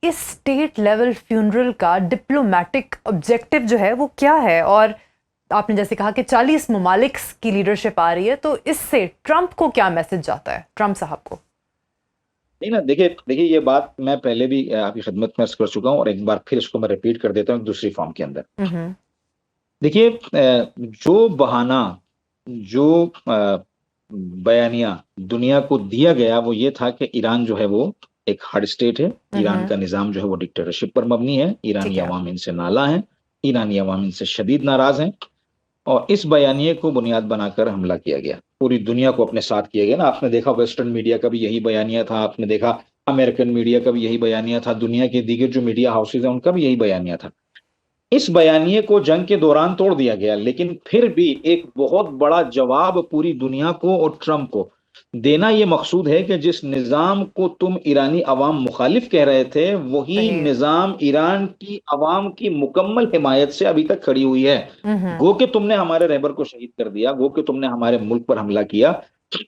इस state level funeral का diplomatic objective जो है वो क्या है? और आपने जैसे कहा कि 40 ममालिक की लीडरशिप आ रही है, तो इससे ट्रंप को क्या मैसेज जाता है, ट्रंप साहब को? नहीं ना, देखिए देखिए, ये बात मैं पहले भी आपकी खिदमत में अर्ज कर चुका हूँ और एक बार फिर इसको मैं रिपीट कर देता हूँ दूसरी फॉर्म के अंदर। हम्म। देखिए, जो बहाना, जो बयानिया दुनिया को दिया गया वो ये था कि ईरान जो है वो एक हार्ड स्टेट है। ईरान हम्म। का निज़ाम जो है वो डिक्टेटरशिप पर मबनी है। ईरानी ठीक है। अवाम इनसे नाला है। ईरानी अवाम इनसे शदीद नाराज हैं। और इस बयानिए को बुनियाद बनाकर हमला किया गया, पूरी दुनिया को अपने साथ किया गया ना। आपने देखा वेस्टर्न मीडिया का भी यही बयानिया था, आपने देखा अमेरिकन मीडिया का भी यही बयानिया था, दुनिया के दीगर जो मीडिया हाउसेज हैं उनका भी यही बयानिया था। इस बयानिए को जंग के दौरान तोड़ दिया गया, लेकिन फिर भी एक बहुत बड़ा जवाब पूरी दुनिया को और ट्रंप को देना यह मकसूद है कि जिस निजाम को तुम ईरानी अवाम मुखालिफ कह रहे थे, वही सही। निजाम ईरान की अवाम की मुकम्मल हिमायत से अभी तक खड़ी हुई है। हम्म। गो कि तुमने हमारे रहबर को शहीद कर दिया, गो कि तुमने हमारे मुल्क पर हमला किया,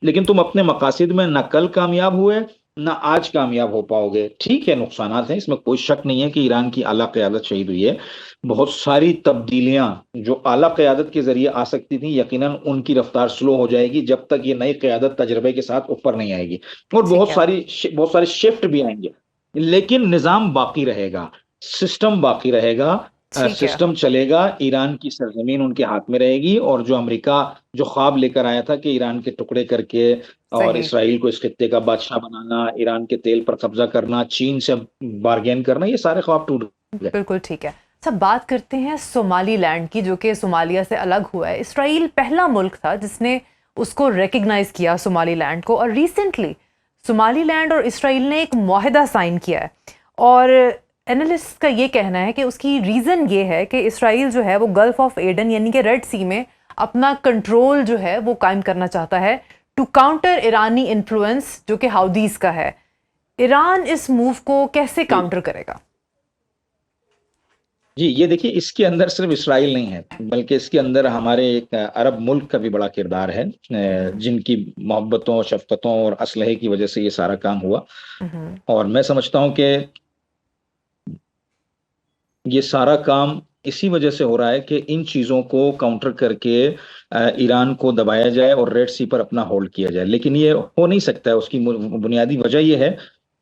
लेकिन तुम अपने मकासद में न कल कामयाब हुए ना आज कामयाब हो पाओगे। ठीक है, नुकसानात हैं, इसमें कोई शक नहीं है कि ईरान की आला क़यादत शहीद हुई है। बहुत सारी तब्दीलियां जो आला क़यादत के जरिए आ सकती थी, यकीनन उनकी रफ्तार स्लो हो जाएगी जब तक ये नई क़यादत तजर्बे के साथ ऊपर नहीं आएगी। और ठीक है। बहुत सारे शिफ्ट भी आएंगे, लेकिन निज़ाम बाकी रहेगा, सिस्टम बाकी रहेगा। ठीक है। सिस्टम चलेगा, ईरान की सरजमीन उनके हाथ में रहेगी। और जो अमेरिका जो ख्वाब लेकर आया था कि ईरान के टुकड़े करके और सही। इसराइल को इस खित्ते का बादशाह बनाना, ईरान के तेल पर कब्जा करना, चीन से बार्गेन करना, ये सारे ख्वाब टूट गए। बिल्कुल ठीक है। सब बात करते हैं सोमालीलैंड की, जो कि सोमालिया से अलग हुआ है। इसराइल पहला मुल्क था जिसने उसको रिकग्नाइज किया, सोमालीलैंड को। और रिसेंटली सोमालीलैंड और इसराइल ने एक मुआहदा साइन किया है। और एनालिस्ट का ये कहना है कि उसकी रीज़न ये है कि इसराइल जो है वो गल्फ ऑफ एडन यानी कि रेड सी में अपना कंट्रोल जो है वो कायम करना चाहता है, टू काउंटर ईरानी इन्फ्लुएंस जो कि हाउदीज का है। ईरान इस मूव को कैसे जी काउंटर करेगा? जी, ये देखिए, इसके अंदर सिर्फ इसराइल नहीं है, बल्कि इसके अंदर हमारे एक अरब मुल्क का भी बड़ा किरदार है, जिनकी मोहब्बतों, शफकतों और असलहे की वजह से ये सारा काम हुआ। हम्म। और मैं समझता हूं कि ये सारा काम इसी वजह से हो रहा है कि इन चीजों को काउंटर करके ईरान को दबाया जाए और रेड सी पर अपना होल्ड किया जाए। लेकिन ये हो नहीं सकता है। उसकी बुनियादी वजह यह है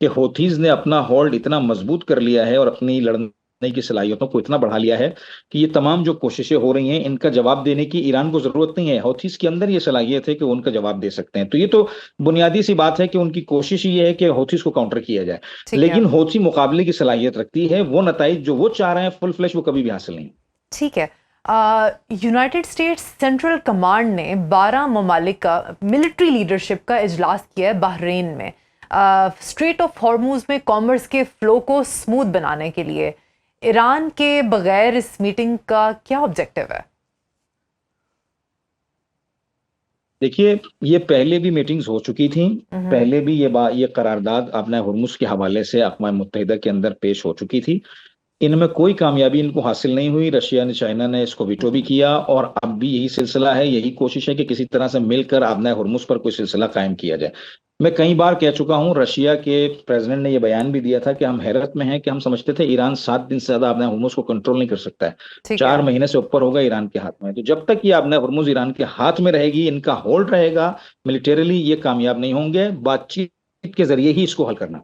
कि हौथीज ने अपना होल्ड इतना मजबूत कर लिया है और अपनी लड़ने की सलाहियतों को इतना बढ़ा लिया है कि ये तमाम जो कोशिशें हो रही हैं, इनका जवाब देने की ईरान को जरूरत नहीं है। हौथीज के अंदर ये सलाहियत है कि वो उनका जवाब दे सकते हैं। तो ये तो बुनियादी सी बात है कि उनकी कोशिश ये है कि हौथीज को काउंटर किया जाए। ठीक है। लेकिन हौथी मुकाबले की सलाहियत रखती है, वो नताइज जो वो चाह रहे हैं फुल फ्लैश, वो कभी भी हासिल नहीं। ठीक है। यूनाइटेड स्टेट्स सेंट्रल कमांड ने 12 ममालिक का मिलिट्री लीडरशिप का इजलास किया है बहरीन में, स्ट्रेट ऑफ हॉर्मूज में कॉमर्स के फ्लो को स्मूथ बनाने के लिए। ईरान के बगैर इस मीटिंग का क्या ऑब्जेक्टिव है? देखिए, ये पहले भी मीटिंग्स हो चुकी थी। हम्म। पहले भी ये करारदाद अपने हुर्मुज के हवाले से अक़वाम मुत्तहिदा के अंदर पेश हो चुकी थी। इनमें कोई कामयाबी इनको हासिल नहीं हुई। रशिया ने, चाइना ने इसको वीटो भी किया और अब भी यही सिलसिला है, यही कोशिश है कि किसी तरह से मिलकर आबना हुर्मुज पर कोई सिलसिला कायम किया जाए। मैं कई बार कह चुका हूं, रशिया के प्रेसिडेंट ने यह बयान भी दिया था कि हम हैरत में हैं कि हम समझते थे ईरान 7 दिन से ज्यादा आबना हुर्मुज को कंट्रोल नहीं कर सकता है। ठीक है। 4 महीने से ऊपर होगा ईरान के हाथ में। तो जब तक ये आबना हुर्मुज ईरान के हाथ में रहेगी, इनका होल्ड रहेगा, मिलिटरीली ये कामयाब नहीं होंगे। बातचीत के जरिए ही इसको हल करना।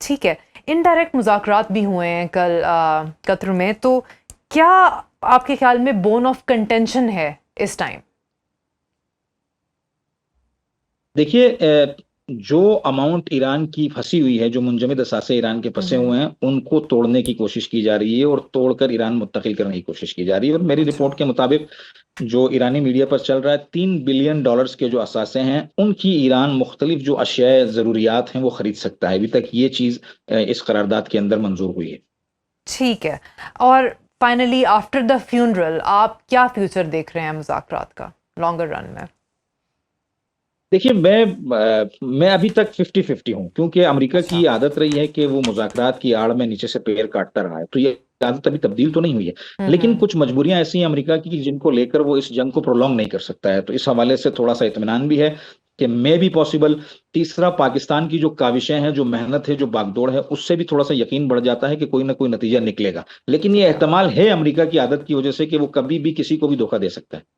ठीक है। इनडायरेक्ट मुज़ाकरात भी हुए हैं कल कतर में, तो क्या आपके ख्याल में बोन ऑफ कंटेंशन है इस टाइम? देखिए, जो अमाउंट ईरान की फंसी हुई है, जो मुंजमद असासे ईरान के फंसे हम्म। हुए हैं, उनको तोड़ने की कोशिश की जा रही है और तोड़कर ईरान मुत्तकिल करने की कोशिश की जा रही है। और मेरी अच्छा। रिपोर्ट के मुताबिक जो ईरानी मीडिया पर चल रहा है, $3 बिलियन के जो असासे हैं, उनकी ईरान मुख्तलिफ जो अशिया ज़रूरियात हैं वो खरीद सकता है। अभी तक ये चीज़ इस करारदाद के अंदर मंजूर हुई है। ठीक है। और फाइनली आफ्टर द फ्यूनरल आप क्या फ्यूचर देख रहे हैं मुज़ाकरात का, लॉन्गर रन में? देखिए, मैं अभी तक 50-50 हूँ, क्योंकि अमेरिका अच्छा। की आदत रही है कि वो मुज़ाकरात की आड़ में नीचे से पैर काटता रहा है। तो ये आदत अभी तब्दील तो नहीं हुई है। लेकिन हम्म। कुछ मजबूरियां ऐसी हैं अमेरिका की कि जिनको लेकर वो इस जंग को प्रोलॉन्ग नहीं कर सकता है। तो इस हवाले से थोड़ा सा इत्मीनान भी है। कि मे बी पॉसिबल। तीसरा, पाकिस्तान की जो काविशें हैं, जो मेहनत है, जो बागदौड़ है, उससे भी थोड़ा सा यकीन बढ़ जाता है कि कोई ना कोई नतीजा निकलेगा। लेकिन ये एहतमाल है अमेरिका की आदत की वजह से कि वो कभी भी किसी को भी धोखा दे सकता है।